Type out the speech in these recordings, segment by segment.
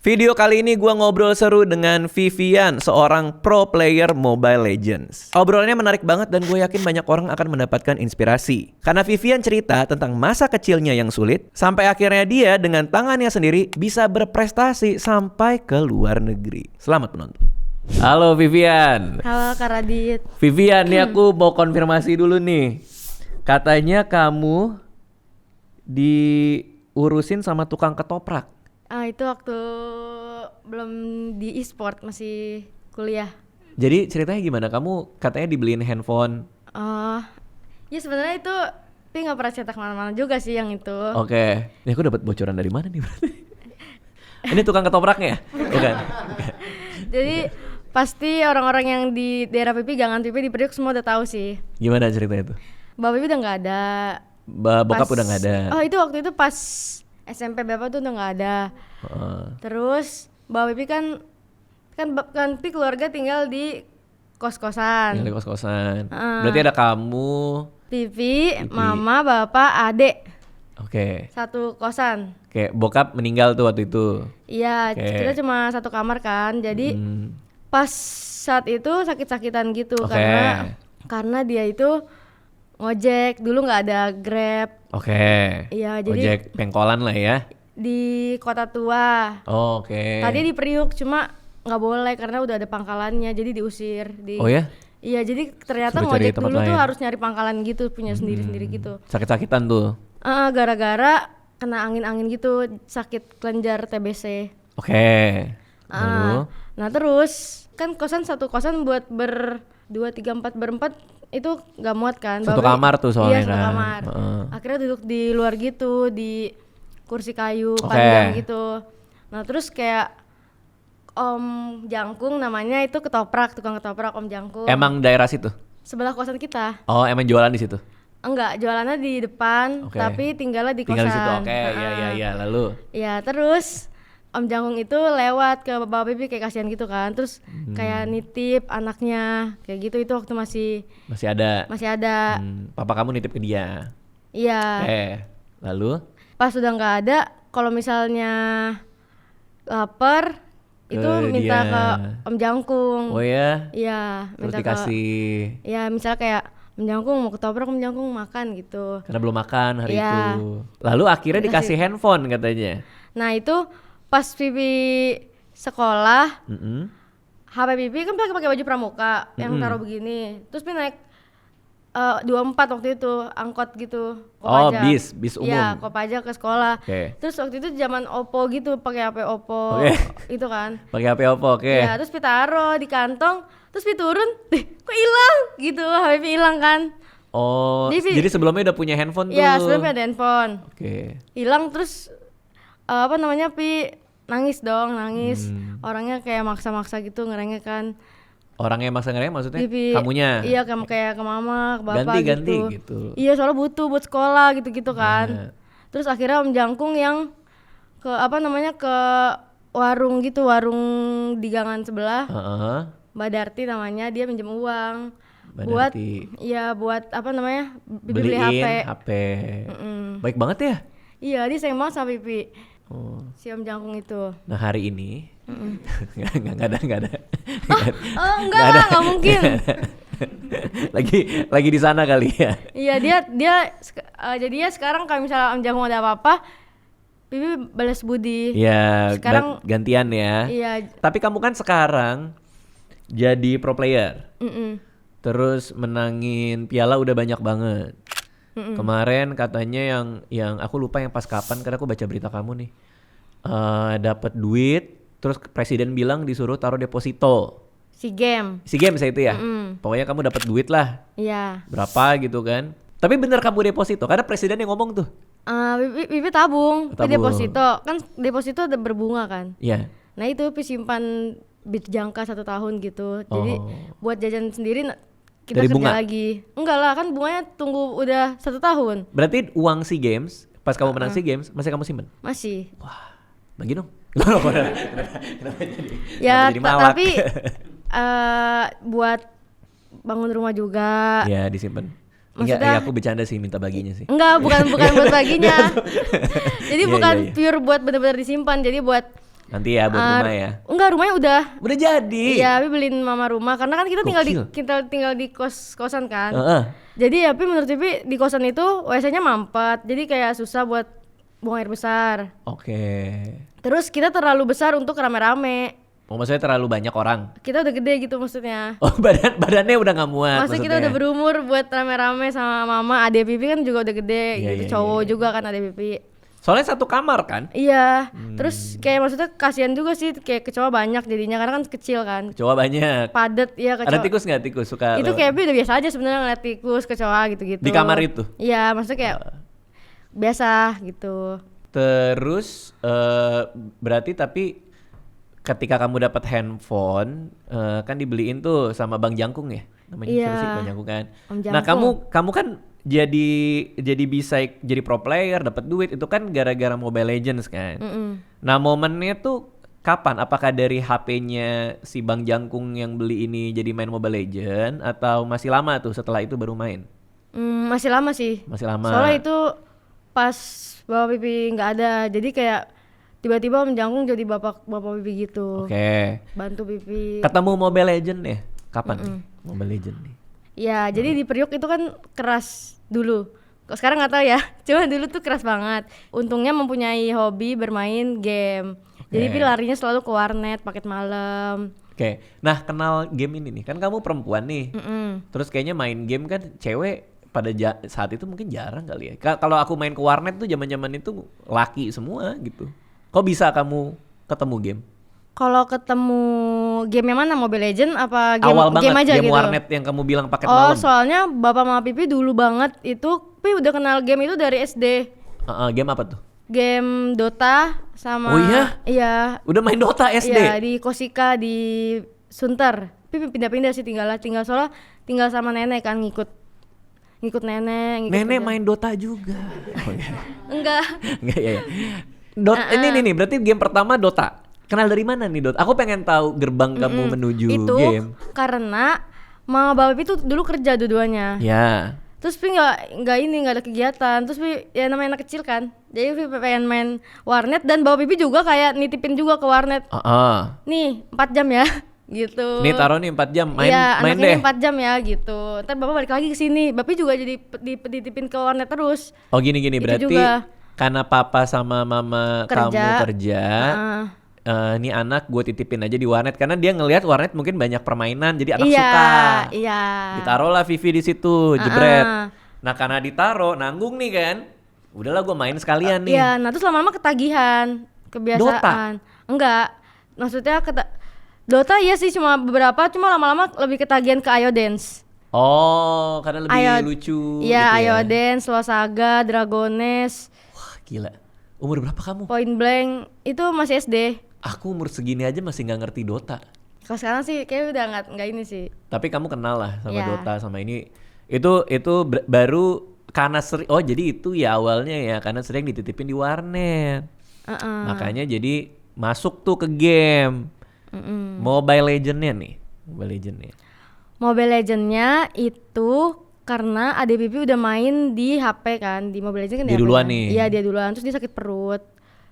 Video kali ini gue ngobrol seru dengan Vivian, seorang pro player Mobile Legends. Obrolannya menarik banget dan gue yakin banyak orang akan mendapatkan inspirasi. Karena Vivian cerita tentang masa kecilnya yang sulit, sampai akhirnya dia dengan tangannya sendiri bisa berprestasi sampai ke luar negeri. Selamat menonton. Halo Vivian. Halo Kak Radit. Vivian, nih aku mau konfirmasi dulu nih. Katanya kamu diurusin sama tukang ketoprak. Itu waktu belum di e-sport, masih kuliah. Jadi ceritanya gimana? Kamu katanya dibeliin handphone. Ya sebenarnya itu, tapi nggak pernah cetak mana-mana juga sih yang itu. Oke. Ini aku dapat bocoran dari mana nih berarti? Ini tukang ketopraknya? Bukan. Jadi pasti orang-orang yang di daerah Pipi, Gangan Pipi di Priuk semua udah tahu sih. Gimana ceritanya itu? Bapak Pipi udah nggak ada. Bokap udah nggak ada. Itu waktu itu pas SMP Bapak tuh udah nggak ada. Terus Bapak Pipi kan Pipi keluarga tinggal di kos-kosan. Tinggal di kos-kosan. Berarti ada kamu, Pipi, Mama, Bapak, Adek. Oke. Satu kosan. Oke, bokap meninggal tuh waktu itu. Iya, kita cuma satu kamar kan. Jadi pas saat itu sakit-sakitan gitu karena dia itu ngojek, dulu nggak ada Grab. Oke. Iya, jadi ojek pengkolan lah ya. di Kota Tua. Oke. Tadi di Priuk cuma nggak boleh karena udah ada pangkalannya, jadi diusir. Oh ya? Iya, jadi ternyata Suruh cari ngojek tempat dulu tuh lain. harus nyari pangkalan gitu, punya sendiri-sendiri gitu. Sakit-sakitan tuh. Gara-gara kena angin-angin gitu, sakit kelenjar TBC. Oke. Lalu? Nah terus kan satu kosan buat 2, 3, 4, berempat itu gak muat kan. Satu kamar tuh soalnya. Iya, satu kan. kamar. Akhirnya duduk di luar gitu, di kursi kayu panjang gitu. Nah terus kayak Om Jangkung namanya, itu tukang ketoprak Om Jangkung. Emang daerah situ? Sebelah kosan kita. Oh, emang jualan di situ? Enggak, jualannya di depan, tapi tinggalnya di kosan. Tinggal di situ. Oke, iya, lalu? Ya terus Om Jangkung itu lewat ke Bapak Pipi kayak kasihan gitu kan. Terus kayak nitip anaknya kayak gitu, itu waktu masih ada. Papa kamu nitip ke dia. Iya. Lalu? Pas udah nggak ada, kalau misalnya lapar itu minta dia. ke Om Jangkung. Oh ya? Iya, Terus minta dikasih. Ya misalnya kayak Om Jangkung mau ketoprak, Om Jangkung makan gitu. Karena belum makan hari Iya. itu. Lalu akhirnya dikasih handphone katanya. Nah itu pas Pipi sekolah, HP Pipi kan pakai baju pramuka yang taruh begini. Terus Pipi naik 24 waktu itu, angkot gitu. Kopaja. Bis umum. Iya, Kopaja ke sekolah. Terus waktu itu zaman Oppo gitu, pakai HP Oppo itu kan. Pakai HP Oppo, Iya, terus Pipi taruh di kantong, terus Pipi turun, kok hilang gitu, HP Pipi hilang kan. Oh, jadi sebelumnya udah punya handphone tuh? Iya, sebelumnya ada handphone. Hilang terus Pi nangis. Orangnya kayak maksa-maksa gitu, ngerengek kan. Orangnya maksa ngerengek maksudnya? Pipi, kamunya? Iya, kayak ke mama, ke bapak ganti gitu. Iya, soalnya butuh buat sekolah gitu-gitu kan. Terus akhirnya Om Jangkung yang ke ke warung gitu, warung di Gangan sebelah. Mbak Darti namanya, dia minjem uang. Buat beli HP. Baik banget ya? Iya, dia sayang banget sama Pipi. Si Om Jangkung itu. Nah hari ini nggak ada. Nggak mungkin. lagi di sana kali ya. Iya, dia jadinya sekarang kalau misalnya Om Jangkung ada apa-apa, Pipi balas budi. Iya, sekarang gantian ya. Iya. Tapi kamu kan sekarang jadi pro player. Terus menangin piala udah banyak banget. Kemarin katanya yang aku lupa yang pas kapan, karena aku baca berita kamu nih. Dapat duit, terus presiden bilang disuruh taruh deposito. SEA Games saya itu ya. Pokoknya kamu dapat duit lah. Iya. Berapa gitu kan? Tapi bener kamu deposito, karena presiden yang ngomong tuh. Pipi tabung. Pipi deposito, kan deposito ada berbunga kan. Iya. Nah itu Pipi simpan jangka 1 tahun gitu. Jadi buat jajan sendiri kita dari kerja bunga? lagi. Enggak lah, kan bunganya tunggu udah 1 tahun. Berarti uang SEA Games, pas kamu menang SEA Games, masih kamu simpen? Masih. Wah, bagi dong. Kenapa jadi malak? Tapi buat bangun rumah juga. Ya disimpan. Maksudnya, aku bercanda sih, minta baginya sih. Enggak, bukan buat baginya. Jadi bukan pure buat benar-benar disimpan. Jadi buat Nanti ya buat rumah ya. Enggak, rumahnya udah. Udah jadi. Iya, Pi beliin mama rumah karena kan Gokil. kita tinggal di kosan kan. Jadi ya Pi menurut Pi di kosan itu WC-nya mampet. Jadi kayak susah buat buang air besar. Oke. Terus kita terlalu besar untuk rame-rame. Oh, maksudnya terlalu banyak orang. Kita udah gede gitu maksudnya. Oh, badannya udah nggak muat. Masa kita udah berumur buat rame-rame sama mama, adik Pipi kan juga udah gede Iya, gitu. iya, Cowok iya. juga kan adik Pipi. Soalnya satu kamar kan? Iya, terus kayak maksudnya kasihan juga sih kayak kecoa banyak jadinya karena kan kecil kan. Kecoa banyak. Padet ya kecoa. Ada tikus nggak? Tikus suka? Itu kayak udah biasa aja sebenarnya ngeliat tikus, kecoa gitu-gitu. Di kamar itu? Iya, maksudnya kayak biasa gitu. Terus berarti tapi ketika kamu dapat handphone kan dibeliin tuh sama Bang Jangkung ya? Namanya Iya. siapa sih Bang Jangkung kan? Om Nah, Jangkung. kamu kan jadi bisa jadi pro player, dapat duit itu kan gara-gara Mobile Legends kan. Nah, momennya tuh kapan? Apakah dari HP-nya si Bang Jangkung yang beli ini jadi main Mobile Legends atau masih lama tuh setelah itu baru main? Masih lama sih. Masih lama. Soalnya itu pas Bapak Pipi nggak ada, jadi kayak tiba-tiba Om Jangkung jadi bapak Pipi gitu. Oke. Bantu Pipi. Ketemu Mobile Legends ya? Kapan nih Mobile Legends nih? Ya, jadi di Priok itu kan keras dulu. Kok sekarang nggak tahu ya. Cuma dulu tuh keras banget. Untungnya mempunyai hobi bermain game. Jadi Pi larinya selalu ke warnet, paket malam. Oke. Nah, kenal game ini nih. Kan kamu perempuan nih. Terus kayaknya main game kan cewek pada saat itu mungkin jarang kali ya. Kalau aku main ke warnet tuh zaman-zaman itu laki semua gitu. Kok bisa kamu ketemu game? Kalau ketemu game yang mana? Mobile Legend apa game Awal banget game aja game gitu? warnet yang kamu bilang paket Oh, malam. soalnya Bapak Mama Pipi dulu banget itu Pi udah kenal game itu dari SD. Game apa tuh? Game Dota sama Oh iya? Iya. Udah main Dota SD? Iya, di Kosika di Sunter. Pipi pindah-pindah sih tinggal soalnya tinggal sama nenek kan ngikut nenek. Nenek kerja. main Dota juga. Oh, iya. Enggak. Enggak ya. Ini nih berarti game pertama Dota. Kenal dari mana nih Dota? Aku pengen tahu gerbang kamu menuju Itu game. karena Mama Bapak Pipi tuh dulu kerja dua-duanya. Ya. Terus Pi nggak ada kegiatan. Terus Pi ya namanya anak kecil kan. Jadi Pi pengen main warnet dan Bapak Pipi juga kayak nitipin juga ke warnet. Nih 4 jam ya gitu. Nih taruh nih 4 jam main Iya, main anak deh. ini 4 jam ya gitu. Ntar Bapak balik lagi ke sini. Bapak juga jadi dititipin ke warnet terus. Oh gini Itu berarti juga. karena papa sama mama kamu kerja. Ini anak gue titipin aja di warnet karena dia ngelihat warnet mungkin banyak permainan jadi anak suka. Iya. Ditaruhlah Vivi di situ, jebret. Nah karena ditaruh nanggung nih kan, udahlah gue main sekalian nih. Iya, nah terus lama-lama ketagihan, kebiasaan. Enggak, maksudnya Dota iya sih cuma beberapa, cuma lama-lama lebih ketagihan ke Ayo Dance. Oh, karena lebih lucu. Iya, gitu ya. Ayo Dance, Losaga, Dragones, Wah gila. Umur berapa kamu? Point Blank itu masih SD. Aku umur segini aja masih nggak ngerti Dota. Kalau sekarang sih kayak udah nggak ini sih. Tapi kamu kenal lah sama Iya. Dota sama ini. Itu baru karena sering. Oh jadi itu ya awalnya ya karena sering dititipin di warnet. Makanya jadi masuk tuh ke game. Mobile Legends-nya nih. Mobile Legends-nya itu karena adik Pipi udah main di HP kan, di Mobile Legends kan Dia di HP duluan kan. nih. Iya, dia duluan, terus dia sakit perut.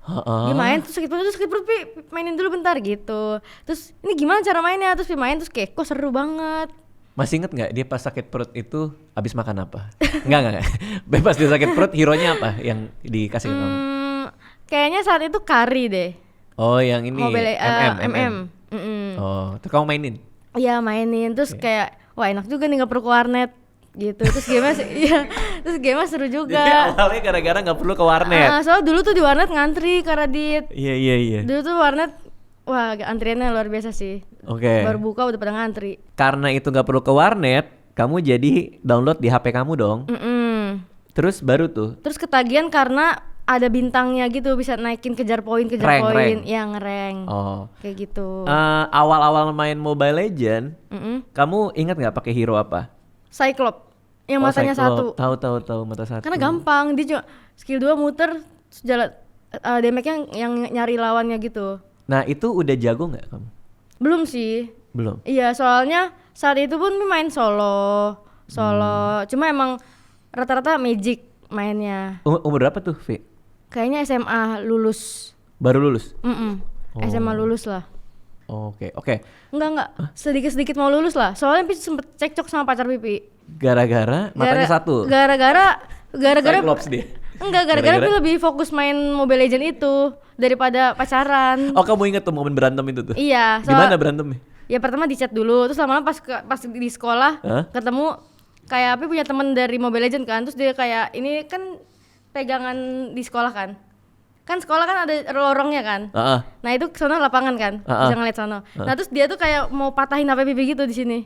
Dia main terus sakit perut Pi, mainin dulu bentar gitu. Terus ini gimana cara mainnya? Terus Pi main terus kayak kok seru banget. Masih inget nggak dia pas sakit perut itu habis makan apa? Enggak. Bebas dia sakit perut, hero-nya apa yang dikasih ke kamu? Kayaknya saat itu Kari deh. Oh yang ini Mobile MM. Oh, terus kamu mainin? Iya mainin terus kayak wah enak juga nih nggak perlu ke warnet gitu. Terus game iya, terus game seru juga. Jadi awalnya gara-gara nggak perlu ke warnet. Soalnya dulu tuh di warnet ngantri ke Radit. Iya. Dulu tuh warnet wah antriannya luar biasa sih. Oke. Baru buka udah pada ngantri. Karena itu nggak perlu ke warnet, kamu jadi download di HP kamu dong. Terus baru tuh. Terus ketagihan karena ada bintangnya gitu bisa naikin kejar poin Rank. yang rank. Oh. Kayak gitu. Awal-awal main Mobile Legend, kamu ingat nggak pakai hero apa? Cyclops yang matanya satu. Tahu mata satu. Karena gampang, dia cuma skill 2 muter terus jalan damage-nya yang nyari lawannya gitu. Nah itu udah jago nggak kamu? Belum sih. Belum. Iya, soalnya saat itu pun main solo. Cuma emang rata-rata Magic mainnya. Umur berapa tuh, Vi? Kayaknya SMA lulus. Baru lulus? SMA lulus lah. Oke. Enggak. Sedikit-sedikit mau lulus lah. Soalnya Pipi sempet cekcok sama pacar Pipi. Gara-gara matanya satu. Gara-gara Cyclops dia. Enggak, gara-gara Pipi lebih fokus main Mobile Legends itu daripada pacaran. Oh, kamu inget tuh momen berantem itu tuh? Iya. Gimana berantemnya? Ya pertama di chat dulu, terus lama-lama pas di sekolah ketemu kayak Pipi punya temen dari Mobile Legends kan, terus dia kayak ini kan pegangan di sekolah kan. Kan sekolah kan ada lorongnya kan. Nah itu sana lapangan kan, bisa ngeliat sana. Nah terus dia tuh kayak mau patahin HP Pipi gitu di sini.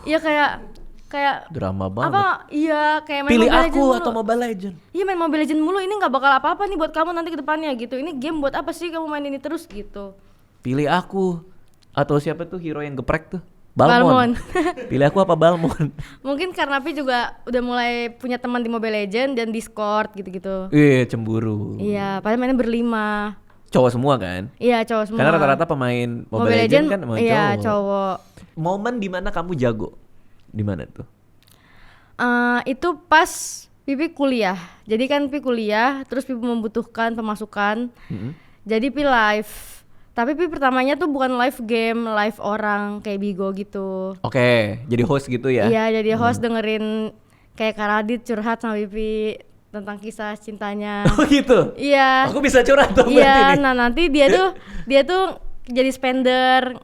Iya kayak drama banget. Apa? Iya kayak main Pilih Mobile aku Legends atau mulu. Mobile Legend. Iya main Mobile Legends mulu, ini nggak bakal apa-apa nih buat kamu nanti ke depannya gitu. Ini game buat apa sih kamu main ini terus gitu. Pilih aku atau siapa tuh hero yang geprek tuh? Balmond. Pilih aku apa Balmond? Mungkin karena Pi juga udah mulai punya teman di Mobile Legends dan Discord gitu-gitu. Cemburu. Iya, padahal mainnya berlima. Cowok semua kan? Iya, cowok semua. Karena rata-rata pemain Mobile Legends kan emang iya, cowok. cowok. Momen dimana kamu jago? Di mana tuh? Itu pas Pipi kuliah. Jadi kan Pipi kuliah, terus Pipi membutuhkan pemasukan. Jadi Pipi live. Tapi Pipi pertamanya tuh bukan live game, live orang kayak Bigo gitu. Oke, jadi host gitu ya? Iya, jadi host dengerin kayak Kak Radit curhat sama Pipi tentang kisah cintanya. Oh gitu? Iya. Aku bisa curhat dong Iya, berarti nih. nah nanti dia tuh jadi spender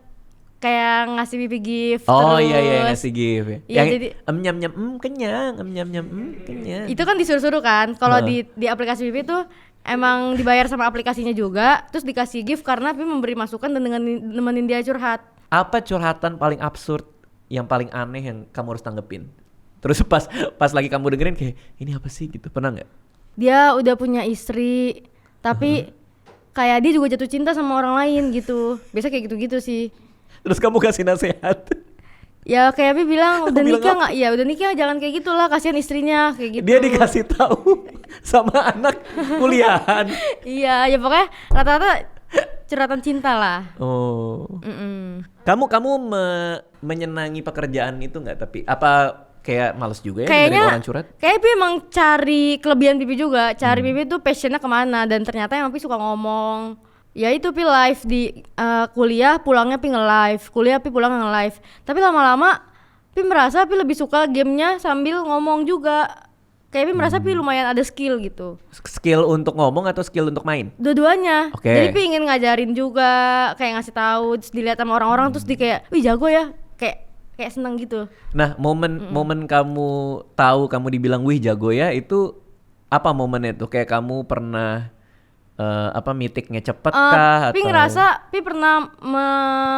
kayak ngasih Pipi gift Oh terus. iya ngasih gift ya. Iya, Yang jadi nyam nyam kenyang, nyam nyam kenyang. itu kan disuruh-suruh kan. Kalau di aplikasi Pipi tuh emang dibayar sama aplikasinya juga, terus dikasih gift karena Pipi memberi masukan dan dengan nemenin dia curhat. Apa curhatan paling absurd yang paling aneh yang kamu harus tanggepin? Terus pas lagi kamu dengerin kayak ini apa sih gitu, pernah nggak? Dia udah punya istri, tapi kayak dia juga jatuh cinta sama orang lain gitu. Biasa kayak gitu-gitu sih. Terus kamu kasih nasihat? Ya kayak Pipi bilang udah bilang nikah apa? nggak? Ya udah nikah jangan kayak gitulah, kasihan istrinya kayak gitu. Dia dikasih tahu sama anak kuliahan. Iya, ya pokoknya rata-rata curhatan cinta lah. Oh. Kamu menyenangi pekerjaan itu nggak? Tapi apa kayak males juga ya dengerin orang curhat? Kayaknya Pipi emang cari kelebihan Pipi juga. Cari Pipi tuh passionnya kemana, dan ternyata emang Pipi suka ngomong. Ya itu Pi live di kuliah, pulangnya Pi nge-live. Kuliah Pi pulang nge-live. Tapi lama-lama Pi merasa Pi lebih suka gamenya sambil ngomong juga. Kayak Pi merasa Pi lumayan ada skill gitu. Skill untuk ngomong atau skill untuk main? Dua-duanya. Oke. Jadi Pi ingin ngajarin juga, kayak ngasih tahu, terus dilihat sama orang-orang, terus di kayak, wih jago ya, kayak seneng gitu. Nah, momen kamu tahu kamu dibilang wih jago ya, itu apa momennya tuh? Kayak kamu pernah mythicnya cepet kah? Pi atau ngerasa Pi pernah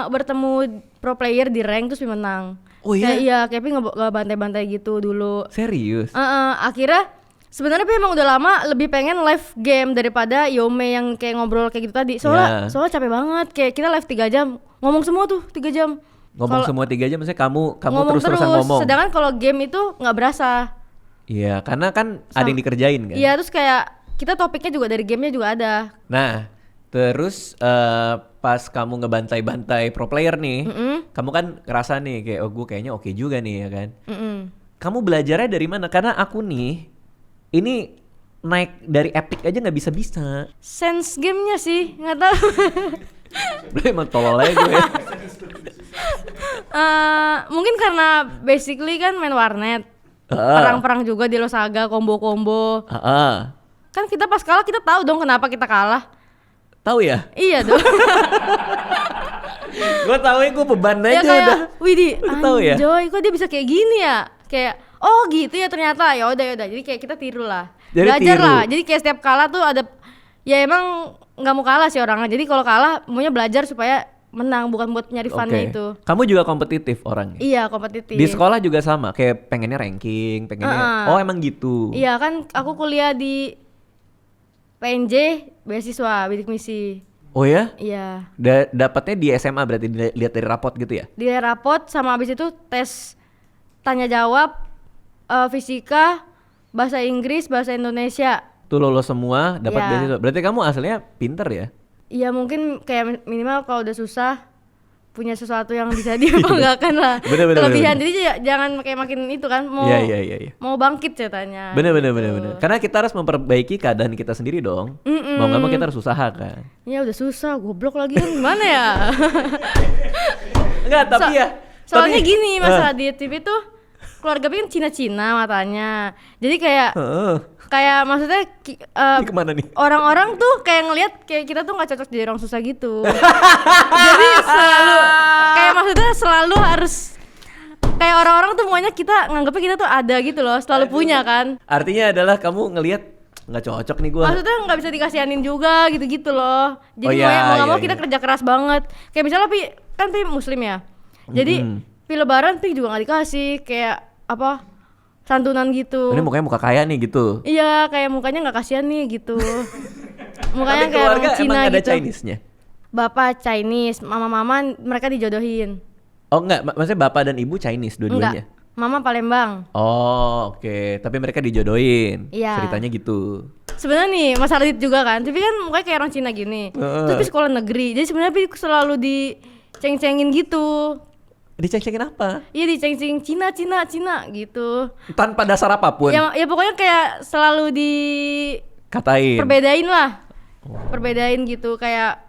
bertemu pro player di rank terus Pi menang. Oh iya? Kayak Pi ngebantai-bantai gitu dulu. Serius? Akhirnya sebenarnya Pi emang udah lama lebih pengen live game daripada Yome yang kayak ngobrol kayak gitu tadi. Soalnya capek banget, kayak kita live 3 jam, ngomong semua tuh 3 jam. Ngomong semua 3 jam, maksudnya kamu Ngomong terus-terusan terus, ngomong? sedangkan kalau game itu nggak berasa. Iya, karena kan ada yang dikerjain kan? Iya, terus kayak kita topiknya juga dari gamenya juga ada. Nah, terus pas kamu ngebantai-bantai pro player nih, kamu kan ngerasa nih kayak oh gue kayaknya oke juga nih ya kan? Kamu belajarnya dari mana? Karena aku nih, ini naik dari epic aja nggak bisa-bisa. Sense gamenya sih, nggak tahu. Berarti emang tolol aja gue. Mungkin karena basically kan main warnet, perang-perang juga di Losaga, combo-combo. Kan kita pas kalah kita tahu dong kenapa kita kalah. Tahu ya? Iya dong. Gue tahu ya, gue beban aja Ya kayak, udah. Widih, Tahu ya? anjoy, kok dia bisa kayak gini ya? Kayak, oh gitu ya ternyata. Ya udah. Jadi kayak kita tiru lah. Jadi Belajar tiru. lah. Jadi kayak setiap kalah tuh ada, ya emang nggak mau kalah sih orangnya. Jadi kalau kalah maunya belajar supaya menang, bukan buat nyari funnya itu. Kamu juga kompetitif orangnya? Iya, kompetitif. Di sekolah juga sama, kayak pengennya ranking, pengennya. Oh emang gitu? Iya kan, aku kuliah di PNJ, beasiswa, bidik misi. Oh ya? Iya. Dapatnya di SMA berarti dilihat dari rapot gitu ya? Di rapot sama abis itu tes tanya jawab, fisika, bahasa Inggris, bahasa Indonesia. Tuh lolos semua, dapat Iya. beasiswa. Berarti kamu aslinya pinter ya? Iya mungkin kayak minimal kalau udah susah punya sesuatu yang bisa dibanggakan lah. Bener. Kelebihan. Jadi jangan kayak makin itu kan mau Iya. mau bangkit ceritanya. Bener. Gitu. Karena kita harus memperbaiki keadaan kita sendiri dong. Mau nggak mau kita harus usaha kan. Ya udah susah, goblok lagi kan gimana ya? Enggak, tapi Soalnya gini, masalah di TV tuh keluarga kan Cina-Cina matanya. Jadi kayak maksudnya ini kemana nih? orang-orang tuh kayak ngelihat kayak kita tuh nggak cocok jadi orang susah gitu. Jadi maksudnya selalu harus kayak orang-orang tuh maunya kita nganggapnya kita tuh ada gitu loh, selalu punya kan. Artinya adalah kamu ngelihat nggak cocok nih gue. Maksudnya nggak bisa dikasihanin juga gitu-gitu loh. Jadi mau nggak mau kita kerja keras banget. Kayak misalnya Pi Muslim ya. Jadi Pi Lebaran Pi juga nggak dikasih kayak apa santunan gitu. Ini mukanya muka kaya nih gitu. Iya, kayak mukanya nggak kasihan nih gitu. Mukanya kayak orang Cina emang ada gitu. Chinese-nya? Bapak Chinese, mama mereka dijodohin. Oh enggak, maksudnya bapak dan ibu Chinese dua-duanya? Enggak, mama Palembang. Oh oke. Tapi mereka dijodohin. Iya. Ceritanya gitu. Sebenarnya nih Mas Radit juga kan, tapi kan mukanya kayak orang Cina gini. Terus Pi sekolah negeri, jadi sebenarnya Pi selalu diceng-cengin gitu. Diceng-cengin apa? Iya diceng-ceng Cina gitu. Tanpa dasar apapun. Ya pokoknya kayak selalu Katain. Perbedain gitu kayak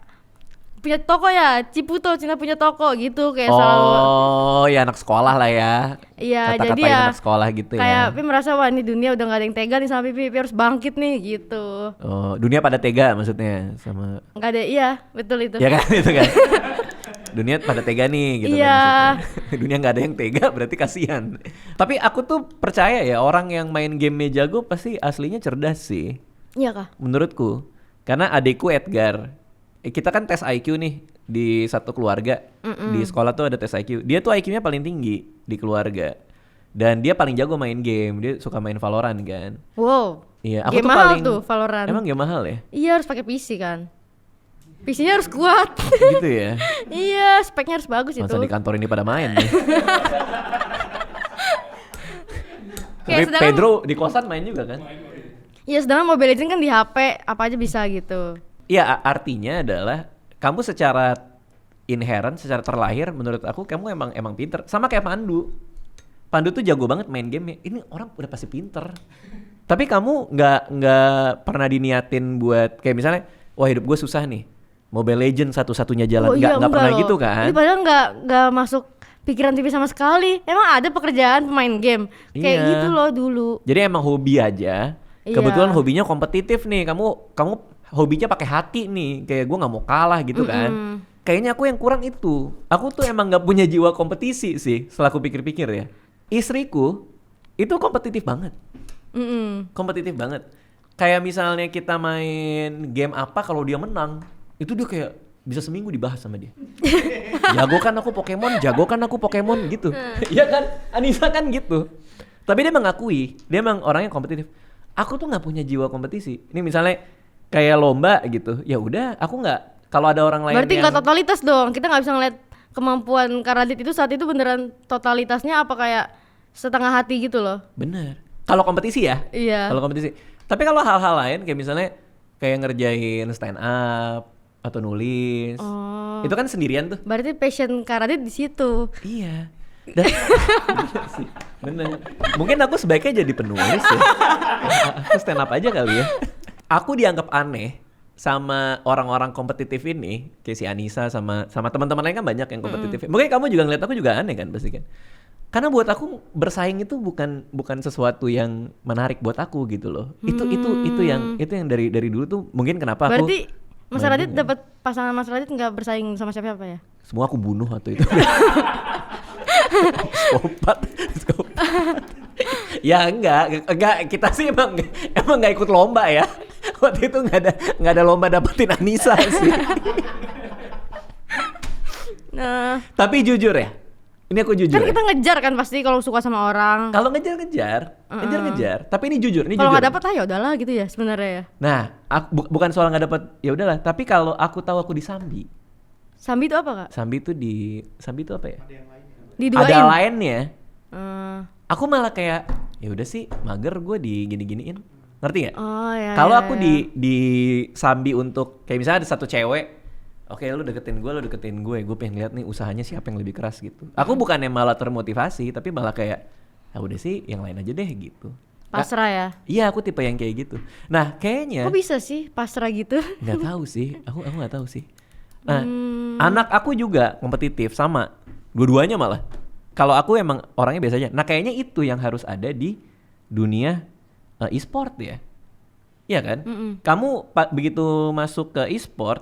punya toko ya, Ciputo Cina punya toko gitu kayak selalu. Oh, ya anak sekolah lah ya. Iya, jadi Kata-katain ya anak sekolah gitu kayak ya. Pi merasa wah ini dunia udah gak ada yang tega nih sama Pi harus bangkit nih gitu. Oh, dunia pada tega maksudnya sama. Nggak ada, iya betul itu. Ya kan itu kan. Dunia pada tega nih gitu Iya. kan maksudnya. Dunia nggak ada yang tega berarti kasihan. Tapi aku tuh percaya ya orang yang main game-nya jago pasti aslinya cerdas sih. Iya kah? Menurutku. Karena adikku Edgar, kita kan tes IQ nih di satu keluarga. Di sekolah tuh ada tes IQ. Dia tuh IQ-nya paling tinggi di keluarga. Dan dia paling jago main game. Dia suka main Valorant kan. Wow. Iya, aku game tuh mahal paling tuh Valorant. Emang game mahal ya? Iya harus pakai PC kan. PC-nya harus kuat. Gitu ya. Iya, speknya harus bagus Masa itu. di kantor ini pada main nih. Tapi Kayak sedangkan- Pedro di kosan main juga kan? Iya, sedangkan Mobile Legends kan di HP apa aja bisa gitu. Iya, artinya adalah kamu secara inherent, secara terlahir menurut aku kamu emang pinter. Sama kayak Pandu. Pandu tuh jago banget main game. Ini orang udah pasti pinter. Tapi kamu nggak pernah diniatin buat kayak misalnya, wah hidup gue susah nih. Mobile Legends satu-satunya jalan. Nggak pernah loh. gitu kan? Ini padahal nggak masuk pikiran TV sama sekali. Emang ada pekerjaan pemain game kayak Iya. gitu loh dulu. Jadi emang hobi aja. Iya. Kebetulan hobinya kompetitif nih. Kamu hobinya pakai hati nih. Kayak gue nggak mau kalah gitu kan. Kayaknya aku yang kurang itu. Aku tuh emang nggak punya jiwa kompetisi sih. Setelah aku pikir-pikir ya. Istriku itu kompetitif banget. Kompetitif banget. Kayak misalnya kita main game apa kalau dia menang, itu dia kayak bisa seminggu dibahas sama dia. jago kan aku Pokemon gitu. Iya kan? Anissa kan gitu. Tapi dia mengakui, dia emang orangnya kompetitif. Aku tuh nggak punya jiwa kompetisi. Ini misalnya kayak lomba gitu. Ya udah, aku nggak. Kalau ada orang lain Berarti yang nggak totalitas dong. Kita nggak bisa ngeliat kemampuan Karadit itu saat itu beneran totalitasnya apa kayak setengah hati gitu loh. bener. Kalau kompetisi ya. Iya. Kalau kompetisi. Tapi kalau hal-hal lain kayak misalnya kayak ngerjain stand up atau nulis. Itu kan sendirian tuh. Berarti passion Karadit di situ. Iya. Dan bener sih. Bener. Mungkin aku sebaiknya jadi penulis ya. Aku stand up aja kali ya. Aku dianggap aneh sama orang-orang kompetitif ini, kayak si Anissa sama teman-teman lain kan banyak yang kompetitif. Mungkin kamu juga ngeliat aku juga aneh kan pasti kan. Karena buat aku bersaing itu bukan sesuatu yang menarik buat aku gitu loh. Itu yang dari dulu tuh mungkin kenapa aku. Berarti Mas Radit dapat pasangan Mas Radit nggak bersaing sama siapa ya? Semua aku bunuh waktu itu. Psikopat. Ya enggak, kita sih emang enggak ikut lomba ya. Waktu itu enggak ada lomba dapetin Anissa sih. Nah, Tapi jujur ya. Ini aku jujur. kan Ya. kita ngejar kan pasti kalau suka sama orang. Kalau ngejar. Tapi ini jujur, Kalau nggak dapet ya udahlah gitu ya sebenarnya ya. Nah, bukan soal nggak dapet, ya udahlah. Tapi kalau aku tahu aku disambi. Sambi itu apa kak? Sambi itu apa ya? Diduain. Ada lainnya. Eh, Aku malah kayak ya udah sih mager gue di gini-giniin. Ngerti nggak? oh ya. Kalau ya, aku ya. di sambi untuk kayak misalnya ada satu cewek Oke, lu deketin gue pengen lihat nih usahanya siapa yang lebih keras gitu. Aku bukannya malah termotivasi, tapi malah kayak, ya udah sih yang lain aja deh gitu. Pasrah ya. Iya, aku tipe yang kayak gitu. Nah, kayaknya Kok bisa sih pasrah gitu? nggak tahu sih, aku nggak tahu sih. Nah, anak aku juga kompetitif sama, dua-duanya malah. Kalau aku emang orangnya biasa aja. Nah, kayaknya itu yang harus ada di dunia e-sport ya. Iya kan? Kamu begitu masuk ke e-sport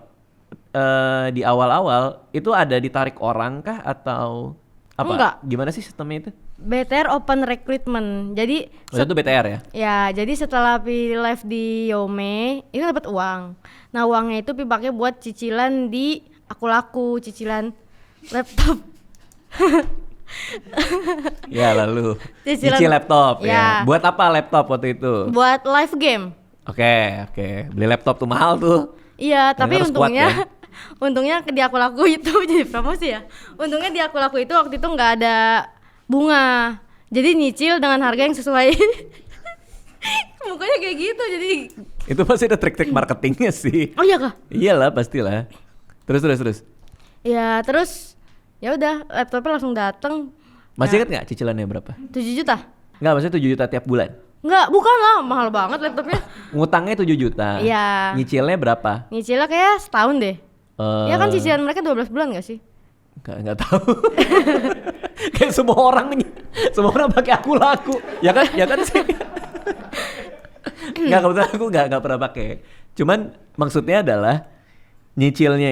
di awal-awal itu ada ditarik orang kah atau apa? Enggak. Gimana sih sistemnya itu? BTR Open Recruitment. Jadi Itu BTR ya? ya, jadi setelah Pi live di Yome, itu dapat uang. Nah, uangnya itu Pi pakai buat cicilan di Aku Laku, cicilan laptop. Ya lalu Cicilan- cicil laptop ya. Ya. Buat apa laptop waktu itu? Buat live game. Oke. Beli laptop tuh mahal tuh. Iya, tapi harus kuat untungnya ya. untungnya di Aku Laku itu jadi promosi ya. Untungnya di Aku Laku itu waktu itu nggak ada bunga. Jadi nyicil dengan harga yang sesuai. Mukanya kayak gitu, jadi Itu pasti ada trik-trik marketingnya sih. oh iya kah? Iyalah pastilah. Terus. Ya, terus ya udah laptopnya langsung datang. Masih Ya, ingat nggak cicilannya berapa? 7 juta? Nggak, maksudnya 7 juta tiap bulan. Enggak, bukan lah, mahal banget laptopnya. Ngutangnya 7 juta. Iya. Nyicilnya berapa? Nyicilnya kayak setahun deh. Ya kan Eh, cicilan mereka 12 bulan gak sih? nggak tahu. Kayak semua orang pakai Aku Laku. Ya kan sih. Nggak, kebetulan aku nggak pernah pakai. Cuman maksudnya adalah nyicilnya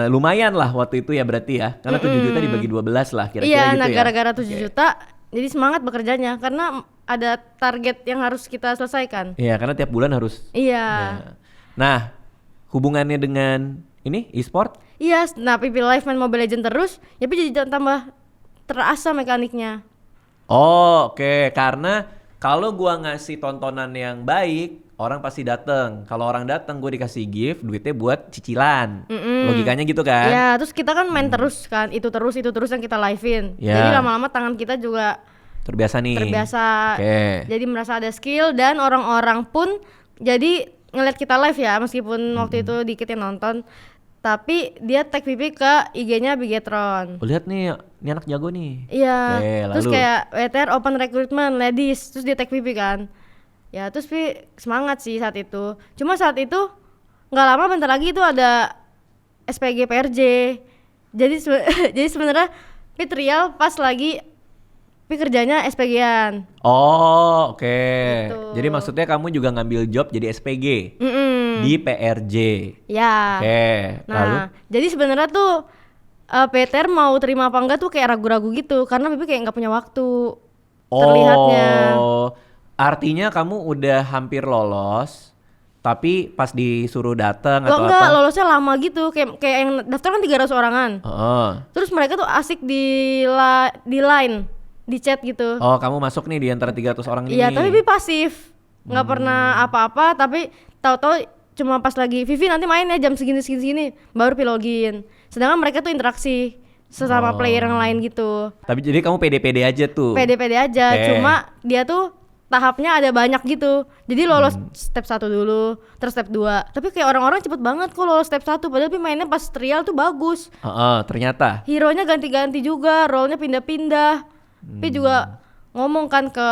lumayan lah waktu itu ya berarti ya. Karena 7 juta dibagi 12 lah kira-kira Iya, gitu nah ya. gara-gara 7 Oke. juta jadi semangat bekerjanya karena ada target yang harus kita selesaikan. Iya, karena tiap bulan harus. Iya. Ya. Nah, hubungannya dengan ini e-sport? Iya, nah Pipi Live main Mobile Legends terus, ya Pi jadi tambah terasa mekaniknya. Oh, oke. Karena kalau gua ngasih tontonan yang baik, orang pasti dateng. Kalau orang dateng, gue dikasih gift, duitnya buat cicilan. Logikanya gitu kan? Ya, terus kita kan main terus kan, itu terus yang kita live-in. Ya. Jadi lama-lama tangan kita juga Terbiasa nih. terbiasa. Oke. Jadi merasa ada skill dan orang-orang pun jadi ngeliat kita live ya, meskipun waktu itu dikit yang nonton. Tapi dia tag Pipi ke IG-nya Bigetron. Oh, lihat nih, ini anak jago nih. Iya. Oke, Terus lalu? kayak WTR Open Recruitment Ladies, terus dia tag Pipi kan. Ya, terus Pi semangat sih saat itu. Cuma saat itu nggak lama bentar lagi itu ada SPG PRJ. Jadi jadi sebenarnya Pi trial pas lagi Pi kerjanya SPG-an. Oh, oke. Gitu. Jadi maksudnya kamu juga ngambil job jadi SPG Mm-mm. di PRJ. Ya. Oke. Lalu? Nah, jadi sebenarnya tuh Peter mau terima apa enggak tuh kayak ragu-ragu gitu karena Pipi kayak nggak punya waktu terlihatnya. Oh, artinya kamu udah hampir lolos, tapi pas disuruh datang Lo atau enggak, apa? lolosnya lama gitu, kayak yang daftar kan 300 orangan. Heeh. Terus mereka tuh asik di line, di chat gitu. Oh, kamu masuk nih di antara 300 orang ini. Iya, tapi Pipi pasif, nggak pernah apa-apa. Tapi tahu-tahu cuma pas lagi Vivi nanti main ya jam segini baru Pi login. Sedangkan mereka tuh interaksi sesama player yang lain gitu. Tapi jadi kamu pede-pede aja tuh. Pede-pede aja, Oke. cuma dia tuh tahapnya ada banyak gitu. Jadi lolos step 1 dulu, terus step 2. Tapi kayak orang-orang cepet banget kok lolos step 1, padahal Pi mainnya pas trial tuh bagus. Heeh, ternyata. Hero-nya ganti-ganti juga, role-nya pindah-pindah. Pi juga ngomong kan ke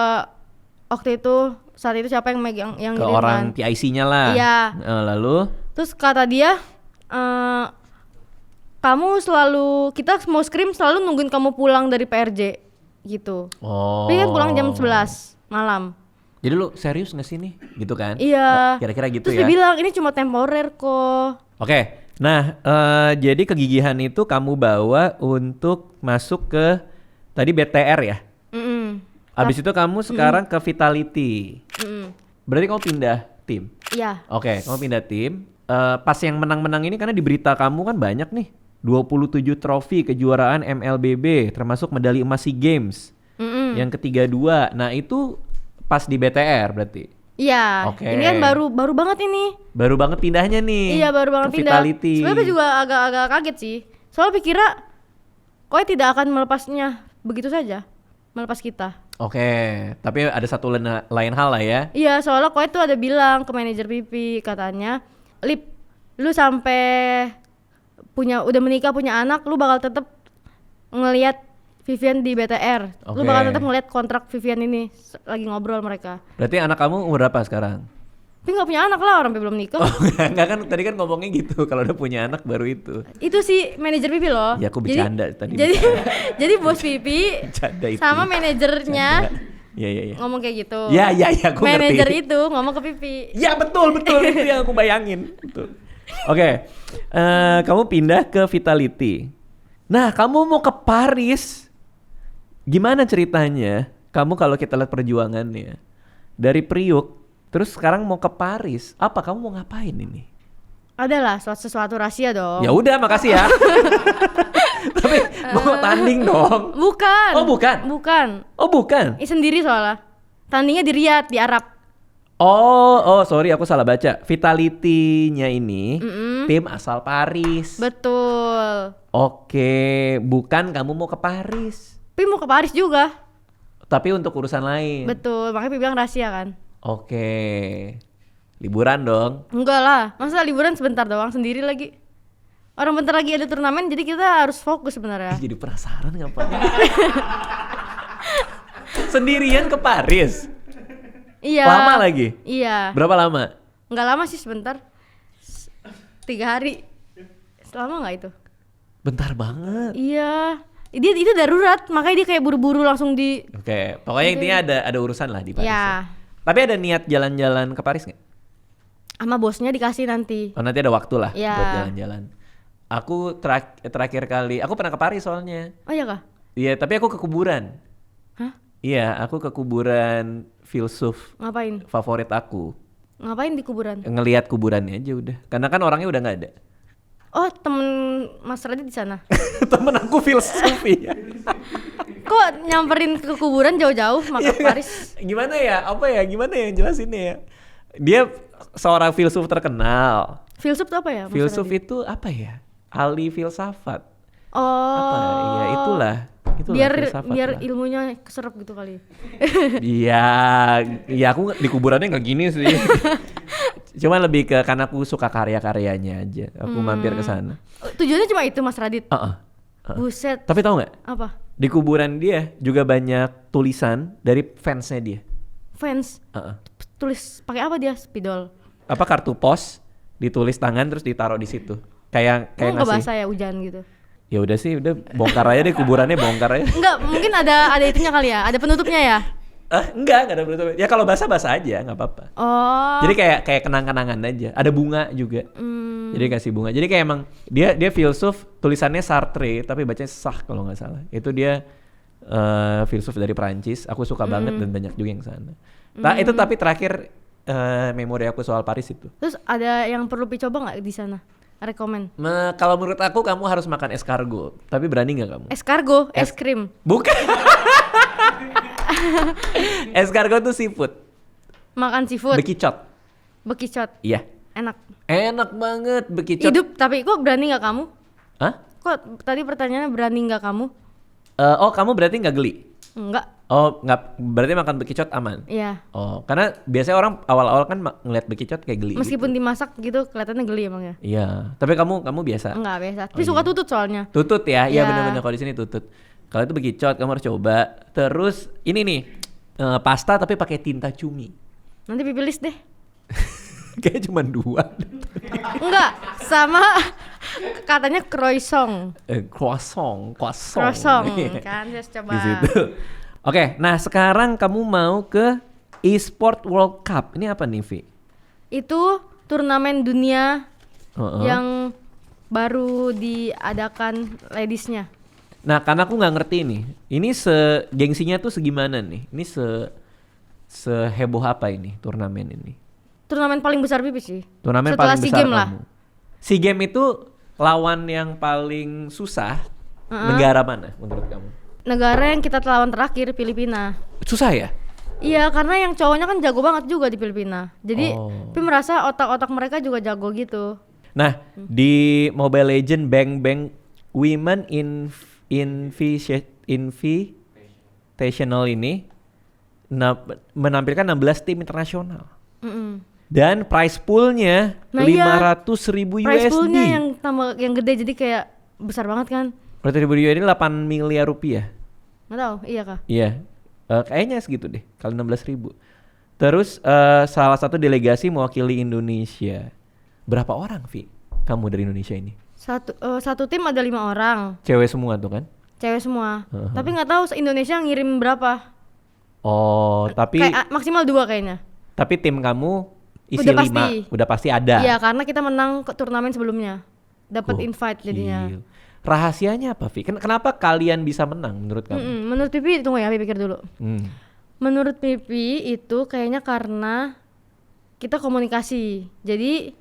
waktu itu saat itu siapa yang megang yang Ke ngirim orang kan. PIC-nya lah. Iya. Lalu? Terus kata dia kamu selalu, kita mau scrim selalu nungguin kamu pulang dari PRJ gitu. Oh. Pi kan pulang jam 11 malam. Jadi lu serius gak sih nih? Gitu kan? Iya. Kira-kira gitu Terus ya. dia bilang ini cuma temporer kok. Oke. Nah, jadi kegigihan itu kamu bawa untuk masuk ke tadi BTR ya? Mm-mm. Abis itu kamu sekarang ke Vitality. Mm-mm. Berarti kamu pindah tim? Iya. Oke, kamu pindah tim. Pas yang menang-menang ini karena di berita kamu kan banyak nih. 27 trofi kejuaraan MLBB termasuk medali emas SEA Games. Mm-mm. Yang ketiga 2. Nah, itu pas di BTR berarti. Iya. Oke. Ini kan baru banget ini. Baru banget pindahnya nih. Iya, baru banget ke pindah. Vitality. Sebenarnya juga agak kaget sih. Soalnya pikirnya Koi tidak akan melepasnya begitu saja. Melepas kita. Oke, tapi ada satu lain hal lah ya. Iya, soalnya Koi tuh ada bilang ke manajer Pipi katanya, "Lip, lu sampai udah menikah punya anak, lu bakal tetap ngelihat Vivian di BTR. Lu bakal tetap ngelihat kontrak Vivian ini lagi ngobrol mereka. Berarti anak kamu umur berapa sekarang? Tapi nggak punya anak lah, orang belum nikah. Oh enggak kan tadi kan ngomongnya gitu, kalau udah punya anak baru itu. Itu si manajer Pipi loh. Ya aku bercanda tadi. Jadi bos Pipi sama manajernya Iya. ngomong kayak gitu. Iya aku ngerti. Manajer itu ngomong ke Pipi. Ya betul itu yang aku bayangin. Betul. Oke, kamu pindah ke Vitality. Nah kamu mau ke Paris. Gimana ceritanya? Kamu kalau kita lihat perjuangannya dari Priuk, terus sekarang mau ke Paris. Apa kamu mau ngapain ini? Adalah sesuatu rahasia dong. Ya udah, makasih ya. Tapi mau tanding dong. Bukan. Oh bukan. Oh bukan. Sendiri soalnya. Tandingnya di Riyadh, di Arab. Oh sorry aku salah baca. Vitality-nya ini tim asal Paris. Betul. Oke, bukan kamu mau ke Paris. Pi mau ke Paris juga. Tapi untuk urusan lain. Betul, makanya Pi bilang rahasia kan. Oke. Liburan dong. Enggak lah, masa liburan sebentar doang sendiri lagi. Orang bentar lagi ada turnamen, jadi kita harus fokus sebenarnya. Jadi penasaran ngapain. Sendirian ke Paris? Iya. Lama lagi? Iya. Berapa lama? Enggak lama sih, sebentar. 3 hari. Selama gak itu? Bentar banget. Iya. Dia itu darurat, makanya dia kayak buru-buru langsung di. Oke, pokoknya intinya ada urusan lah di Paris. Ya. Tapi ada niat jalan-jalan ke Paris nggak? Sama bosnya dikasih nanti. Oh nanti ada waktu lah Ya. buat jalan-jalan. Aku terakhir kali, aku pernah ke Paris soalnya. Oh iya kah? Iya, tapi aku ke kuburan. Hah? Iya, aku ke kuburan filsuf Ngapain? favorit aku. Ngapain di kuburan? Ngelihat kuburannya aja udah. Karena kan orangnya udah nggak ada. Oh, temen Mas Radit di sana. Temen aku filsuf ya. Kok nyamperin ke kuburan jauh-jauh makan ke Paris? Gimana ya? Apa ya? Gimana ya jelasinnya ya? Dia seorang filsuf terkenal. Filsuf tuh apa ya? Mas Filsuf Radit? itu apa ya? Ahli filsafat. Oh. Apa ya? Itulah filsafat biar lah. ilmunya keserap gitu kali. Iya, aku di kuburannya nggak gini sih. Cuma lebih ke karena aku suka karya-karyanya aja. Aku mampir ke sana. Tujuannya cuma itu Mas Radit. Uh-uh. Buset. Tapi tahu nggak? Apa? Di kuburan dia juga banyak tulisan dari fansnya dia. Fans. Tulis pakai apa dia? Spidol. Apa kartu pos ditulis tangan terus ditaruh di situ. Kayak Nggak ngasih. bahasa ya hujan gitu. Ya udah sih, udah bongkar aja deh kuburannya, bongkar aja. Enggak, mungkin ada itunya kali ya. Ada penutupnya ya. Enggak ada penutup. Ya kalau basah aja, nggak apa-apa. Oh. Jadi kayak kenang-kenangan aja. Ada bunga juga. Jadi kasih bunga. Jadi kayak emang dia filsuf, tulisannya Sartre tapi bacanya Sah kalau nggak salah. Itu dia filsuf dari Perancis. Aku suka banget dan banyak juga yang sana. Itu tapi terakhir memori aku soal Paris itu. Terus ada yang perlu dicoba nggak di sana? Rekomen. Kalau menurut aku kamu harus makan escargot. Tapi berani nggak kamu? Escargot, es krim. Bukan. Escargot tuh seafood. Makan seafood. Bekicot. Bekicot. Iya. Enak. Enak banget bekicot. Hidup tapi kok berani nggak kamu? Hah? Kok tadi pertanyaannya berani nggak kamu? Oh kamu berarti nggak geli? Enggak. Oh nggak, berarti makan bekicot aman? Iya. Oh karena biasanya orang awal-awal kan ngeliat bekicot kayak geli. Meskipun dimasak gitu kelihatannya geli emangnya. Iya. Tapi kamu biasa? Enggak biasa. Tapi suka tutut soalnya. Tutut ya? Iya Iya. benar-benar kalau di sini tutut. Kalau itu bekicot kamu harus coba. Terus ini nih pasta tapi pakai tinta cumi. Nanti Pipi list deh. Kayaknya cuma 2. Enggak, sama katanya croissant. Croissant. Croissant Iya. kan, saya coba. Di situ. Oke, nah sekarang kamu mau ke eSport World Cup. Ini apa nih, Vi? Itu turnamen dunia Uh-uh. yang baru diadakan ladiesnya. Nah, karena aku nggak ngerti nih. Ini gengsinya tuh segimana nih? Ini seheboh apa ini turnamen ini? Turnamen paling besar Pipi sih. Turnamen setelah paling SEA besar Games lah. kamu. SEA Games itu lawan yang paling susah. Negara mana menurut kamu? Negara yang kita lawan terakhir Filipina. Susah ya? Iya, karena yang cowoknya kan jago banget juga di Filipina. Jadi Pipi merasa otak-otak mereka juga jago gitu. Nah, di Mobile Legends Bang Bang Women Invitational ini menampilkan 16 tim internasional. Dan price poolnya Nah, iya. 500.000 Price USD. poolnya yang gede, jadi kayak besar banget kan. 500.000 USD 8 miliar rupiah. Nggak tahu, iya kah? Iya. Kayaknya segitu deh, kali 16.000. Terus salah satu delegasi mewakili Indonesia. Berapa orang, Vi? Kamu dari Indonesia ini? Satu tim ada 5 orang, Cewek semua tuh kan? cewek semua. Tapi nggak tahu Indonesia ngirim berapa. Oh, tapi Kayak maksimal 2 kayaknya. tim kamu isi Udah 5. pasti. Udah pasti ada. Iya, karena kita menang ke turnamen sebelumnya. Dapat invite jadinya. Gokil. Rahasianya apa, Vi? Kenapa kalian bisa menang menurut kamu? Menurut Pipi, tunggu ya, Pipi pikir dulu. Menurut Pipi itu kayaknya karena kita komunikasi. Jadi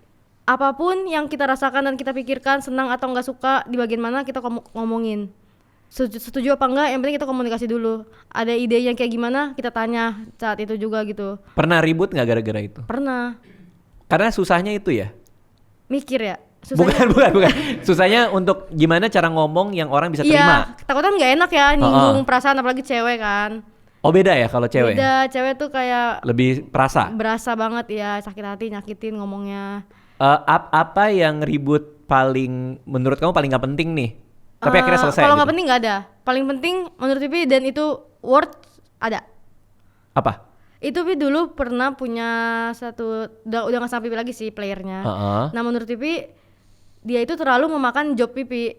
apapun yang kita rasakan dan kita pikirkan, senang atau nggak suka di bagian mana, kita ngomongin. Setuju apa enggak, yang penting kita komunikasi dulu. Ada ide yang kayak gimana, kita tanya saat itu juga gitu. Pernah ribut nggak gara-gara itu? Pernah. Karena susahnya itu ya? Mikir ya. Susahnya. Bukan. Susahnya untuk gimana cara ngomong yang orang bisa terima. Iya, ketakutan nggak enak ya, nyinggung perasaan apalagi cewek kan. Oh beda ya kalau cewek? Beda, cewek tuh kayak lebih berasa banget ya, sakit hati, nyakitin ngomongnya. Apa yang ribut paling, menurut kamu paling gak penting nih? Tapi akhirnya selesai Kalau gitu? nggak penting nggak ada. Paling penting menurut Pipi dan itu worth ada. Apa? Itu Pipi dulu pernah punya udah nggak sama Pipi lagi sih playernya. Nah menurut Pipi dia itu terlalu memakan job Pipi.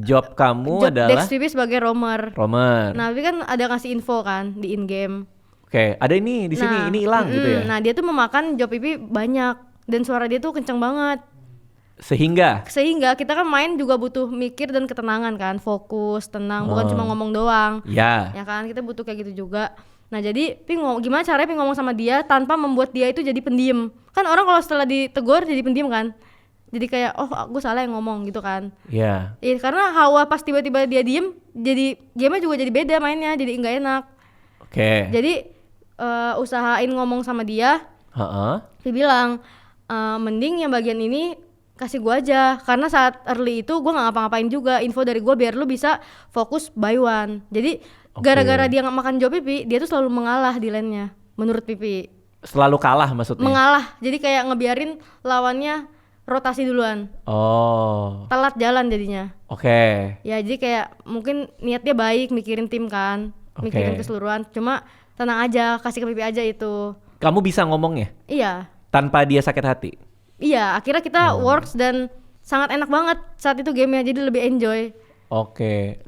Job kamu adalah? Dex Pipi sebagai roamer. Nah Pipi kan ada ngasih info kan di in game. Oke, ada ini di sini, ini hilang gitu ya. Nah dia tuh memakan job Pipi banyak dan suara dia tuh kenceng banget. Sehingga kita kan main juga butuh mikir dan ketenangan kan, fokus, tenang, bukan cuma ngomong doang. Ya kan kita butuh kayak gitu juga. Nah jadi gimana caranya Pi ngomong sama dia tanpa membuat dia itu jadi pendiam. Kan orang kalau setelah ditegur jadi pendiam kan. Jadi kayak gue salah yang ngomong gitu kan. Iya. Karena hawa pas tiba-tiba dia diem, jadi game-nya juga jadi beda mainnya, jadi nggak enak. Oke. Jadi usahain ngomong sama dia. Dia bilang mending yang bagian ini kasih gue aja, karena saat early itu gue nggak ngapa-ngapain juga, info dari gue biar lu bisa fokus buy one. Jadi gara-gara dia nggak makan job Pipi, dia tuh selalu mengalah di lane-nya. Menurut Pipi. Selalu kalah maksudnya? Mengalah, jadi kayak ngebiarin lawannya rotasi duluan. Telat jalan jadinya. Ya jadi kayak mungkin niatnya baik, mikirin tim kan, mikirin keseluruhan. Cuma tenang aja, kasih ke Pipi aja itu. Kamu bisa ngomongnya? Iya. Tanpa dia sakit hati? Iya, akhirnya kita works dan sangat enak banget saat itu gamenya, jadi lebih enjoy.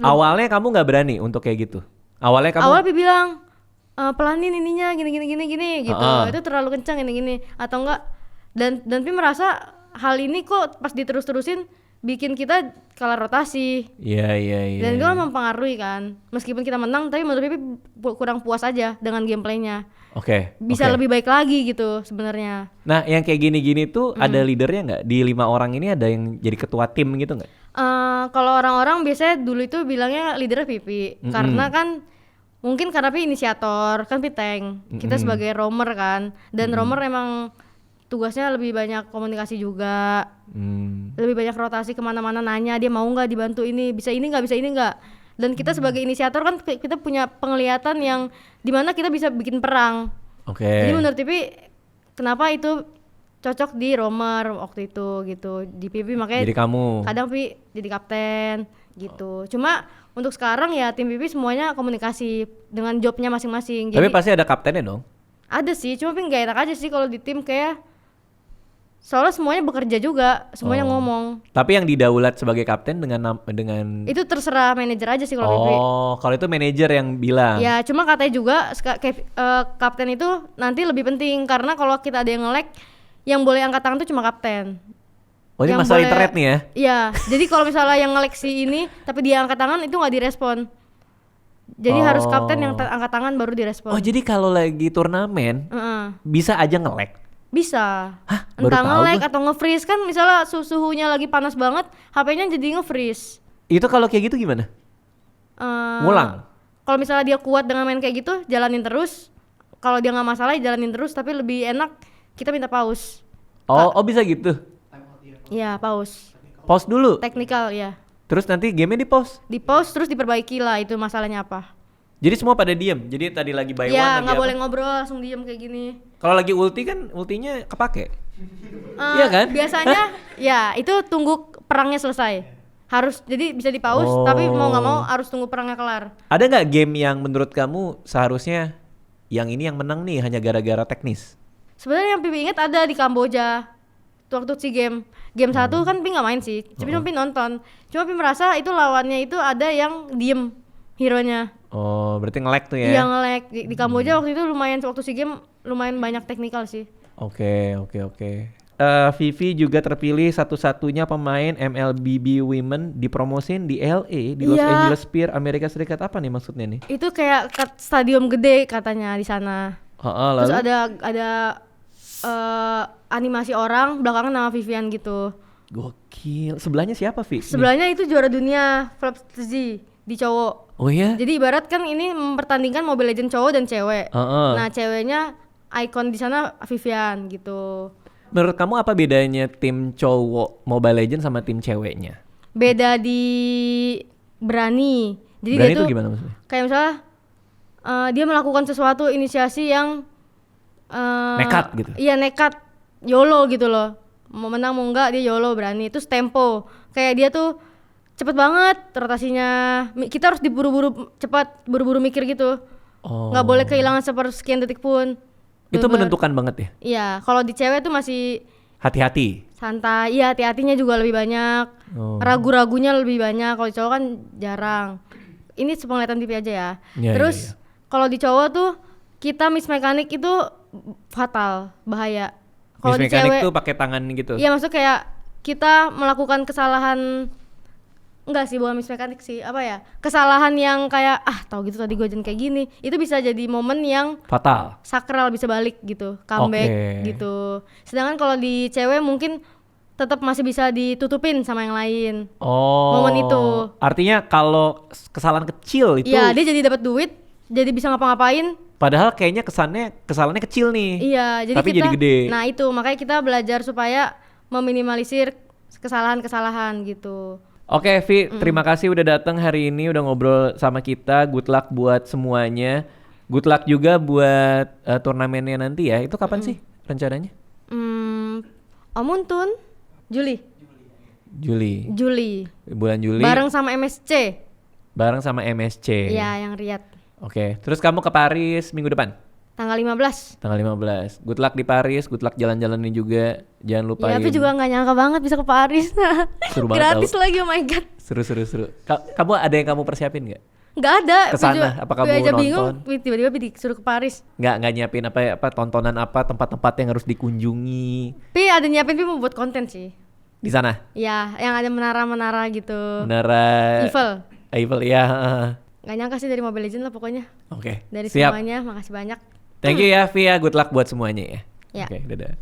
Awalnya kamu nggak berani untuk kayak gitu? Awalnya Pipi bilang pelanin ininya gini gitu. Itu terlalu kencang gini atau enggak, dan Pipi merasa hal ini kok pas diterus-terusin bikin kita kalah rotasi. Iya. Dan itu kan mempengaruhi kan. Meskipun kita menang, tapi menurut Pipi kurang puas aja dengan gameplaynya. Bisa lebih baik lagi gitu sebenarnya. Nah, yang kayak gini-gini tuh ada leadernya nggak? Di 5 orang ini ada yang jadi ketua tim gitu nggak? Kalau orang-orang biasanya dulu itu bilangnya leadernya Pipi. Karena kan mungkin karena Pipi inisiator, kan Pipi tank. Kita sebagai roamer kan. Dan roamer emang tugasnya lebih banyak komunikasi juga, lebih banyak rotasi kemana-mana, nanya dia mau nggak dibantu ini, bisa ini nggak. Dan kita sebagai inisiator kan kita punya penglihatan yang dimana kita bisa bikin perang. Jadi menurut Pipi kenapa itu cocok di roamer waktu itu gitu, di Pipi makanya jadi kamu kadang Pipi jadi kapten gitu. Cuma untuk sekarang ya tim Pipi semuanya komunikasi dengan jobnya masing-masing. Tapi jadi, pasti ada kaptennya dong? Ada sih, cuma Pipi nggak enak aja sih kalau di tim kayak soalnya semuanya bekerja juga, semuanya ngomong. Tapi yang didaulat sebagai kapten dengan itu terserah manajer aja sih kalau Pipi. Kalau itu manajer yang bilang. Ya, cuma katanya juga kapten itu nanti lebih penting karena kalau kita ada yang nge-lag, yang boleh angkat tangan tuh cuma kapten. Oh, ini masalah internet nih ya? Iya, jadi kalau misalnya yang nge-lag si ini tapi dia angkat tangan itu nggak direspon. Jadi harus kapten yang angkat tangan baru direspon. Oh, jadi kalau lagi turnamen bisa aja nge-lag? Bisa. Hah? Entah nge-lag atau nge-freeze kan, misalnya suhunya lagi panas banget, HP-nya jadi nge-freeze. Itu kalau kayak gitu gimana? Ngulang? Kalau misalnya dia kuat dengan main kayak gitu, jalanin terus. Kalau dia nggak masalah, jalanin terus. Tapi lebih enak kita minta pause. Oh bisa gitu? Iya, pause. Pause dulu? Teknikal ya. Terus nanti gamenya di pause? Di pause terus diperbaiki lah itu masalahnya apa. Jadi semua pada diem? Jadi tadi lagi buy one lagi ya, nggak boleh ngobrol, langsung diem kayak gini. Kalau lagi ulti kan ultinya kepake. Iya kan? Biasanya ya itu tunggu perangnya selesai. Harus jadi bisa di pause tapi mau nggak mau harus tunggu perangnya kelar. Ada nggak game yang menurut kamu seharusnya yang ini yang menang nih hanya gara-gara teknis? Sebenarnya yang Pipi ingat ada di Kamboja waktu si game 1 kan Pipi nggak main sih, cuma Pipi nonton. Cuma Pipi merasa itu lawannya itu ada yang diem hero-nya. Oh, berarti nge-lag tuh ya? Yang nge-lag di Kamboja waktu itu lumayan waktu si game lumayan banyak teknikal sih. Oke. Vivi juga terpilih satu-satunya pemain MLBB Women dipromosin di LA di Los Iya. Angeles Sphere Amerika Serikat. Apa nih maksudnya nih? Itu kayak stadium gede katanya di sana. Lalu? Terus ada animasi orang belakangan nama Vivian gitu. Gokil. Sebelahnya siapa, Vi? Sebelahnya itu juara dunia Flopsy di cowok. Oh iya? Jadi ibarat kan ini mempertandingkan Mobile Legends cowok dan cewek. Nah, ceweknya ikon di sana Vivian gitu. Menurut kamu apa bedanya tim cowok Mobile Legends sama tim ceweknya? Beda di berani. Jadi Berani dia itu tuh gimana maksudnya? kayak misalnya dia melakukan sesuatu inisiasi yang Nekat gitu? Iya nekat, YOLO gitu loh. Mau menang mau enggak dia YOLO berani. Terus tempo, kayak dia tuh cepet banget rotasinya. Kita harus diburu-buru cepat, buru-buru mikir gitu. Nggak boleh kehilangan sepersekian detik pun. Itu menentukan banget ya? Iya, kalau di cewek tuh masih Hati-hati. santai. Iya, hati-hatinya juga lebih banyak. Ragu-ragunya lebih banyak. Kalau di cowok kan jarang. Ini sepenglihatan TV aja ya. Iya, Terus kalau di cowok tuh kita miss mekanik itu fatal, bahaya. Kalau Miss di mekanik cewek tuh pakai tangan gitu. iya maksudnya kayak kita melakukan kesalahan, enggak sih bukan miss mekanik sih, apa ya, kesalahan yang kayak tahu gitu tadi gue jangan kayak gini, itu bisa jadi momen yang Fatal. sakral, bisa balik gitu, comeback gitu. Sedangkan kalau di cewek mungkin tetap masih bisa ditutupin sama yang lain. Momen itu. Artinya kalau kesalahan kecil itu Iya, dia jadi dapat duit, jadi bisa ngapa-ngapain. padahal kayaknya kesalahannya kecil nih. Iya, jadi tapi kita, jadi gede. Nah itu makanya kita belajar supaya meminimalisir kesalahan-kesalahan gitu. Oke, Vi, terima kasih udah datang hari ini, udah ngobrol sama kita. Good luck buat semuanya. Good luck juga buat turnamennya nanti ya. Itu kapan sih rencananya? Omuntun Juli. Bulan Juli. Bareng sama MSC. Bareng sama MSC. Iya, yang Riyadh. Oke, terus kamu ke Paris minggu depan? Tanggal 15. Tanggal 15. Good luck di Paris, good luck jalan-jalannya juga. Jangan lupain. Iya, tapi juga nggak nyangka banget bisa ke Paris. Seru banget Gratis tau. lagi, oh my god. Seru. Kamu ada yang kamu persiapin nggak? Nggak ada. Kesana, apa kamu aja nonton? bingung, tiba-tiba disuruh ke Paris. Nggak nyiapin apa tontonan apa, tempat-tempat yang harus dikunjungi Pi ada nyiapin, Pi mau buat konten sih. di sana? Ya, yang ada menara-menara gitu. Menara Eiffel ya. Nggak nyangka sih dari Mobile Legends lah pokoknya. Oke. Dari Siap. semuanya, makasih banyak. Thank you ya, Via. Good luck buat semuanya ya. Ya. Oke, dadah.